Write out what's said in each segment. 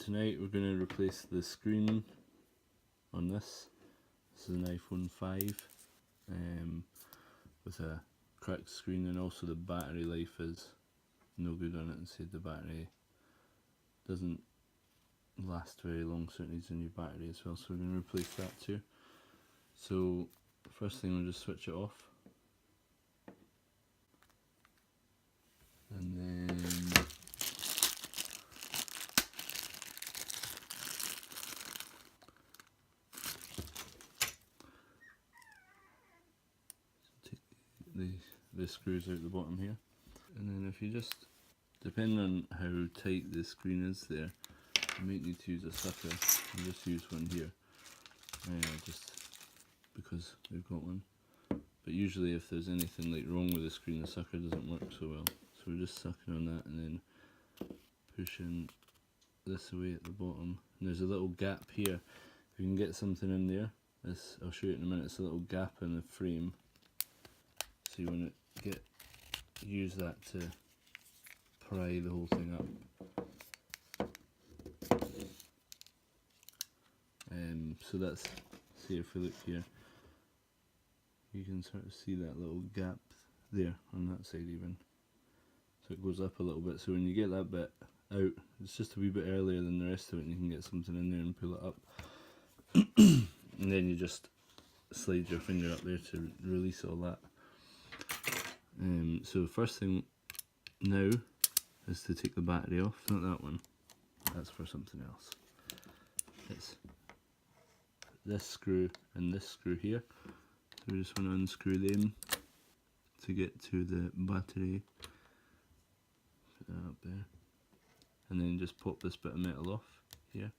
tonight we're going to replace the screen on this. This is an iPhone 5 with a cracked screen, and also the battery life is no good on it, and said the battery doesn't last very long, so it needs a new battery as well, so we're going to replace that too. So first thing, we'll just switch it off, and then take the screws out the bottom here, and then if you just, depending on how tight the screen is there, you might need to use a sucker. I'll just use one here, just because we've got one. But usually if there's anything like wrong with the screen, the sucker doesn't work so well. So we're just sucking on that and then pushing this away at the bottom. And there's a little gap here. If you can get something in there, this, I'll show you in a minute, it's a little gap in the frame. So you want to use that to pry the whole thing up. So that's, see if we look here, you can sort of see that little gap there on that side even. So it goes up a little bit, so when you get that bit out, it's just a wee bit earlier than the rest of it, and you can get something in there and pull it up. And then you just slide your finger up there to release all that. So the first thing now is to take the battery off, not that one, that's for something else. It's this screw and this screw here, so we just want to unscrew them to get to the battery. Put that up there, and then just pop this bit of metal off here.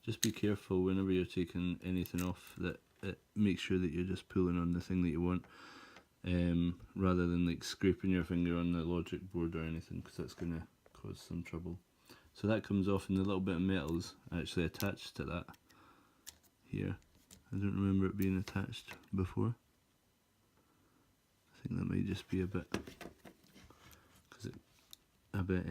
Just be careful whenever you're taking anything off that it makes sure that you're just pulling on the thing that you want, rather than like scraping your finger on the logic board or anything, because that's going to cause some trouble. So that comes off, and the little bit of metal is actually attached to that here. I don't remember it being attached before. I think that might just be a bit, because it's a bit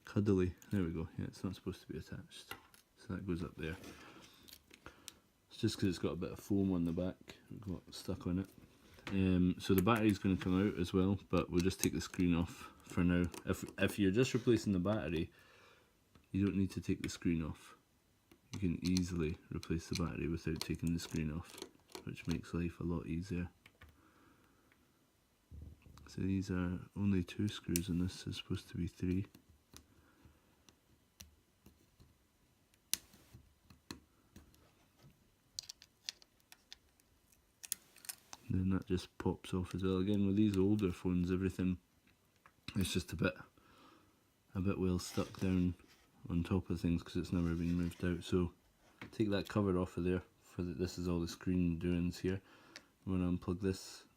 cuddly. There we go. Yeah, it's not supposed to be attached, so that goes up there. It's just because it's got a bit of foam on the back, it got stuck on it. So the battery's going to come out as well, but we'll just take the screen off for now. If you're just replacing the battery, you don't need to take the screen off. You can easily replace the battery without taking the screen off, which makes life a lot easier. So these are only 2 screws, and this is supposed to be 3. And then that just pops off as well. Again, with these older phones, everything is just a bit well stuck down on top of things because it's never been moved out. So take that cover off of there. This is all the screen doings here. I'm going to unplug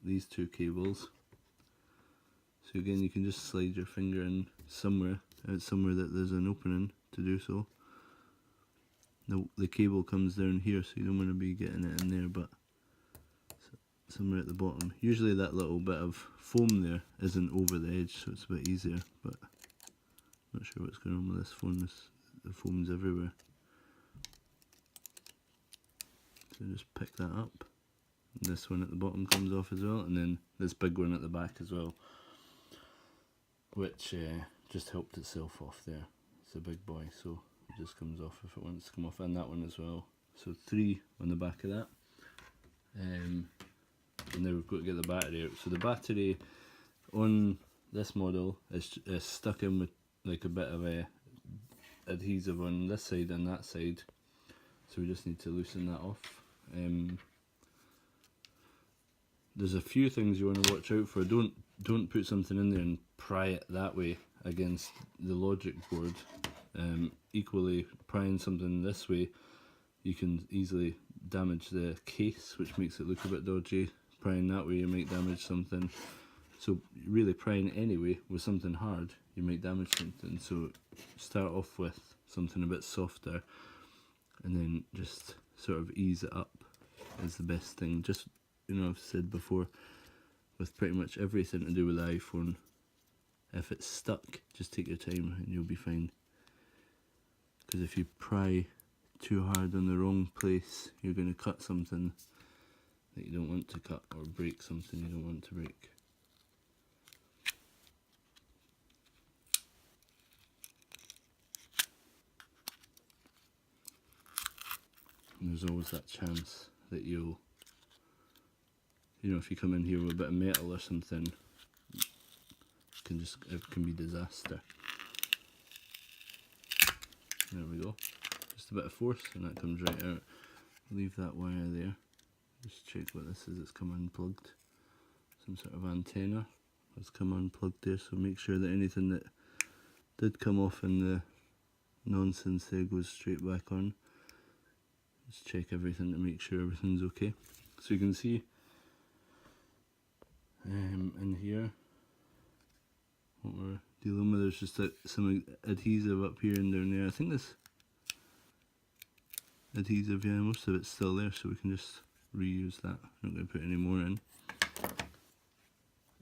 these 2 cables. So again, you can just slide your finger in somewhere that there's an opening to do so. The cable comes down here, so you don't want to be getting it in there, but somewhere at the bottom. Usually that little bit of foam there isn't over the edge, so it's a bit easier, but I'm not sure what's going on with this phone. The foam's everywhere. So just pick that up. And this one at the bottom comes off as well, and then this big one at the back as well, which just helped itself off there. It's a big boy, so it just comes off if it wants to come off, and that one as well. So 3 on the back of that. And now we've got to get the battery out. So the battery on this model is stuck in with like a bit of a adhesive on this side and that side, so we just need to loosen that off. There's a few things you want to watch out for. Don't put something in there and pry it that way against the logic board. Equally, prying something this way, you can easily damage the case, which makes it look a bit dodgy. Prying that way, you might damage something. So really, prying anyway with something hard, you might damage something. So start off with something a bit softer, and then just sort of ease it up is the best thing. Just, you know, I've said before, with pretty much everything to do with the iPhone, If it's stuck, just take your time and you'll be fine. Because if you pry too hard on the wrong place, you're going to cut something that you don't want to cut, or break something you don't want to break. And there's always that chance that you'll, if you come in here with a bit of metal or something, it can be disaster. There we go. Just a bit of force and that comes right out. Leave that wire there. Just check what this is. It's come unplugged. Some sort of antenna has come unplugged there, so make sure that anything that did come off in the nonsense there goes straight back on. Just check everything to make sure everything's okay. So you can see in here what we're dealing with. There's just some adhesive up here and down there. I think this adhesive, yeah, most of it's still there, so we can just reuse that. I'm not going to put any more in.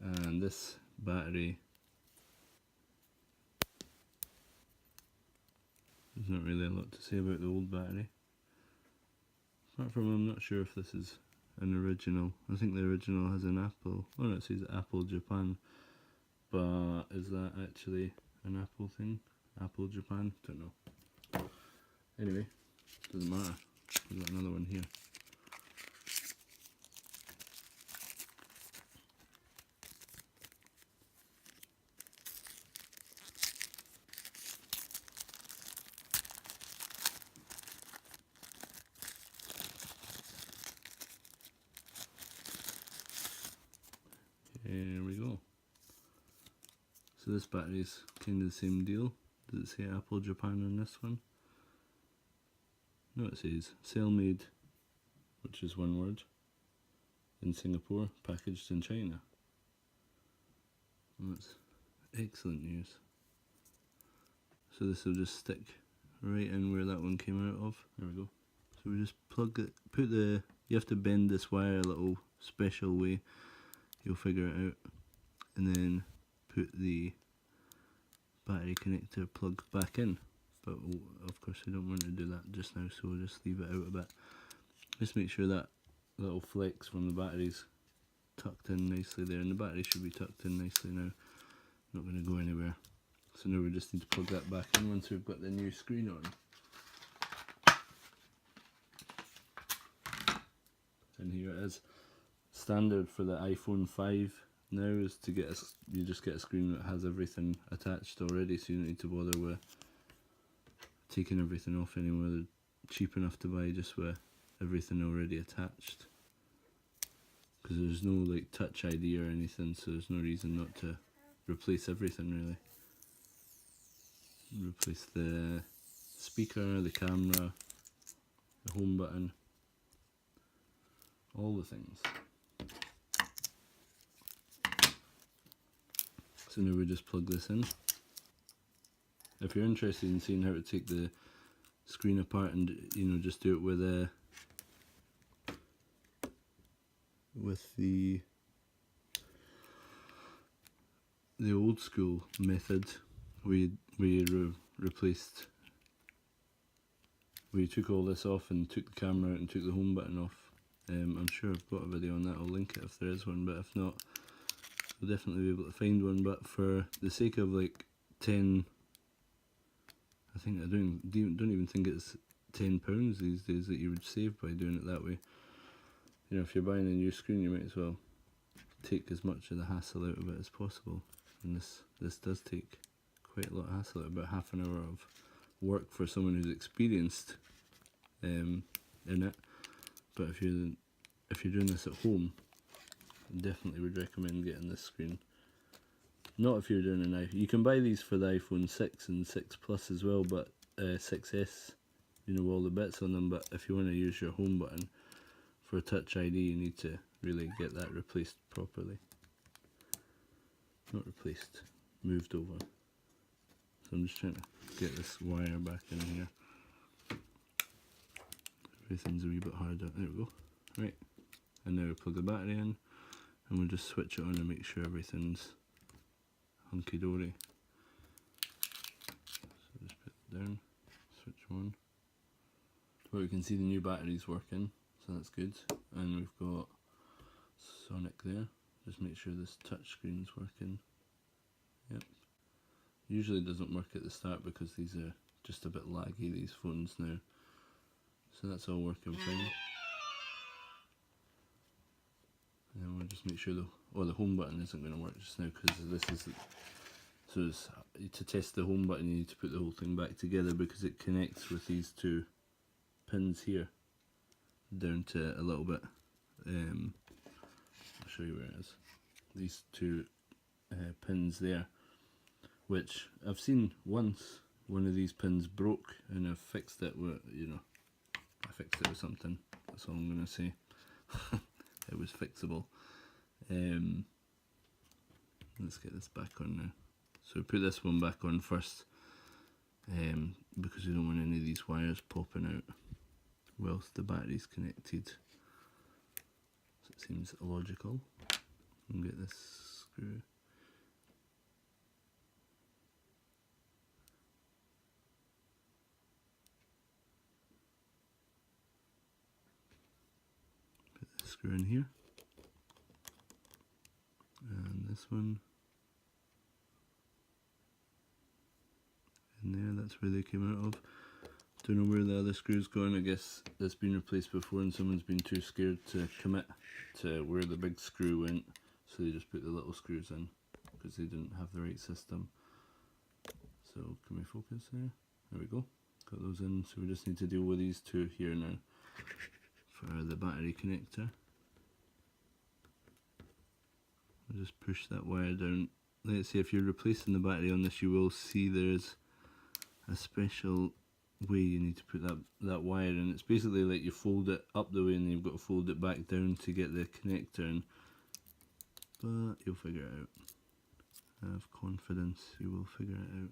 And this battery, there's not really a lot to say about the old battery. Apart from, I'm not sure if this is an original. I think the original has an Apple. Oh no, it says Apple Japan. But is that actually an Apple thing? Apple Japan? Don't know. Anyway, doesn't matter. We've got another one here. Here we go. So this battery is kind of the same deal. Does it say Apple Japan on this one? No, it says sale made, which is one word, in Singapore, packaged in China. And that's excellent news. So this will just stick right in where that one came out of. There we go. So we just plug it, you have to bend this wire a little special way. You'll figure it out. And then put the battery connector plug back in. But of course we don't want to do that just now, so we'll just leave it out a bit. Just make sure that little flex from the battery's tucked in nicely there, and the battery should be tucked in nicely now. Not going to go anywhere. So now we just need to plug that back in once we've got the new screen on. And here it is. Standard for the iPhone 5 now is to get you just get a screen that has everything attached already, so you don't need to bother with taking everything off anymore. They're cheap enough to buy just with everything already attached, because there's no like Touch ID or anything, so there's no reason not to replace everything really. Replace the speaker, the camera, the home button, all the things. So now we just plug this in. If you're interested in seeing how to take the screen apart and just do it with the old school method, we replaced, we took all this off and took the camera out and took the home button off. I'm sure I've got a video on that. I'll link it if there is one, but if not, we'll definitely be able to find one. But for the sake of like 10, I think I don't even think it's £10 these days that you would save by doing it that way. If you're buying a new screen, you might as well take as much of the hassle out of it as possible. And this does take quite a lot of hassle, about half an hour of work for someone who's experienced in it. But if you're doing this at home, I definitely would recommend getting this screen. Not if you're doing an iPhone. You can buy these for the iPhone 6 and 6 Plus as well, but 6S, all the bits on them. But if you want to use your home button for Touch ID, you need to really get that replaced properly. Not replaced, moved over. So I'm just trying to get this wire back in here. Everything's a wee bit harder. There we go. Right, and now we plug the battery in, and we'll just switch it on and make sure everything's hunky-dory. So just put it down, switch on. Well, you can see the new battery's working, so that's good. And we've got Sonic there. Just make sure this touch screen's working. Yep. Usually it doesn't work at the start because these are just a bit laggy, these phones now. So that's all working fine. And then we'll just make sure the home button isn't going to work just now because this is, so it's, to test the home button you need to put the whole thing back together because it connects with these two pins here down to a little bit. I'll show you where it is. These two pins there, which I've seen once one of these pins broke and I've fixed it with, I fixed it with something, that's all I'm going to say. It was fixable. Let's get this back on now. So we put this one back on first because we don't want any of these wires popping out whilst the battery's connected. So it seems logical. And get this screw. Put this screw in here. And this one in there, that's where they came out of. Don't know where the other screw's gone. I guess that's been replaced before and someone's been too scared to commit to where the big screw went, so they just put the little screws in because they didn't have the right system. So can we focus there? There we go. Got those in, so we just need to deal with these two here now for the battery connector. I'll just push that wire down. Let's see, if you're replacing the battery on this, you will see there's a special way you need to put that wire in. It's basically like you fold it up the way and then you've got to fold it back down to get the connector in. But you'll figure it out. I have confidence you will figure it out.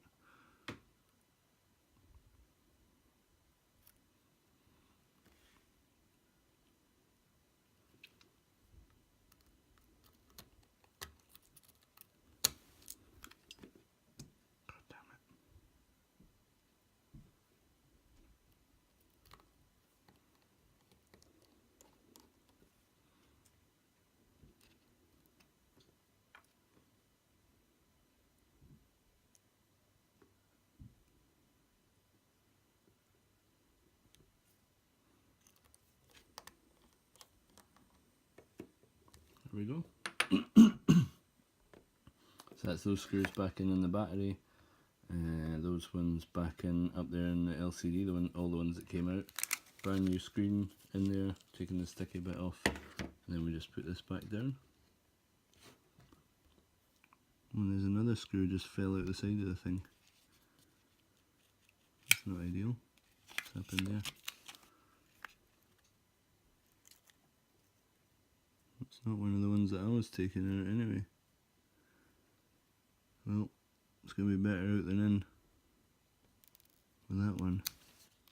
There we go. So that's those screws back in the battery, those ones back in up there in the LCD, all the ones that came out. Brand new screen in there, taking the sticky bit off, and then we just put this back down. And there's another screw just fell out the side of the thing. That's not ideal. What's happened there? It's not one of the ones that I was taking out anyway. Well, it's going to be better out than in with that one,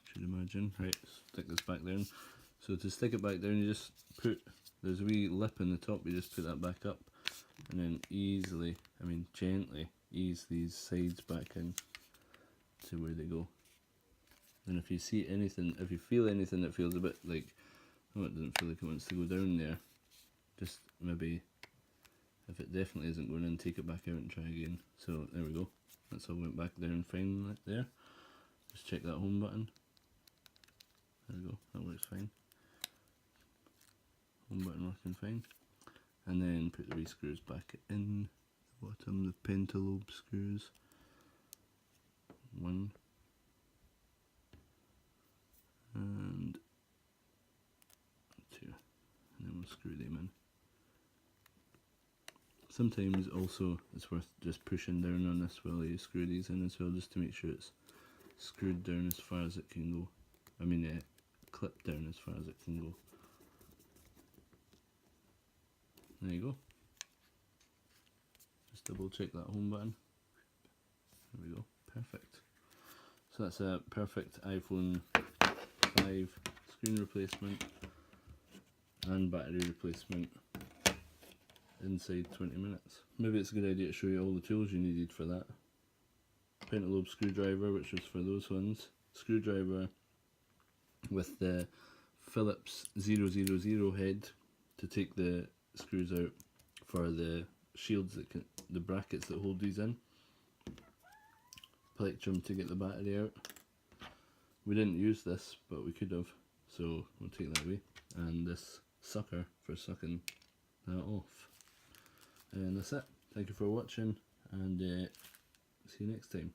should imagine. Right, stick this back down. So to stick it back down, you just put, there's a wee lip in the top, you just put that back up and then easily, gently ease these sides back in to where they go. And if you see anything, if you feel anything that feels a bit like, oh, it doesn't feel like it wants to go down there, just maybe, if it definitely isn't going in, take it back out and try again. So there we go, that's all went back down fine right there. Just check that home button. There we go, that works fine. Home button working fine. And then put the wee screws back in the bottom, the pentalobe screws. 1 and 2, and then we'll screw them in. Sometimes also it's worth just pushing down on this while you screw these in as well, just to make sure it's screwed down as far as it can go. Clipped down as far as it can go. There you go. Just double check that home button. There we go, perfect. So that's a perfect iPhone 5 screen replacement and battery replacement inside 20 minutes. Maybe it's a good idea to show you all the tools you needed for that. Pentalobe screwdriver, which was for those ones. Screwdriver with the Phillips 000 head to take the screws out for the shields, the brackets that hold these in. Plectrum to get the battery out. We didn't use this, but we could have, so we'll take that away. And this sucker for sucking that off. And that's it. Thank you for watching, and see you next time.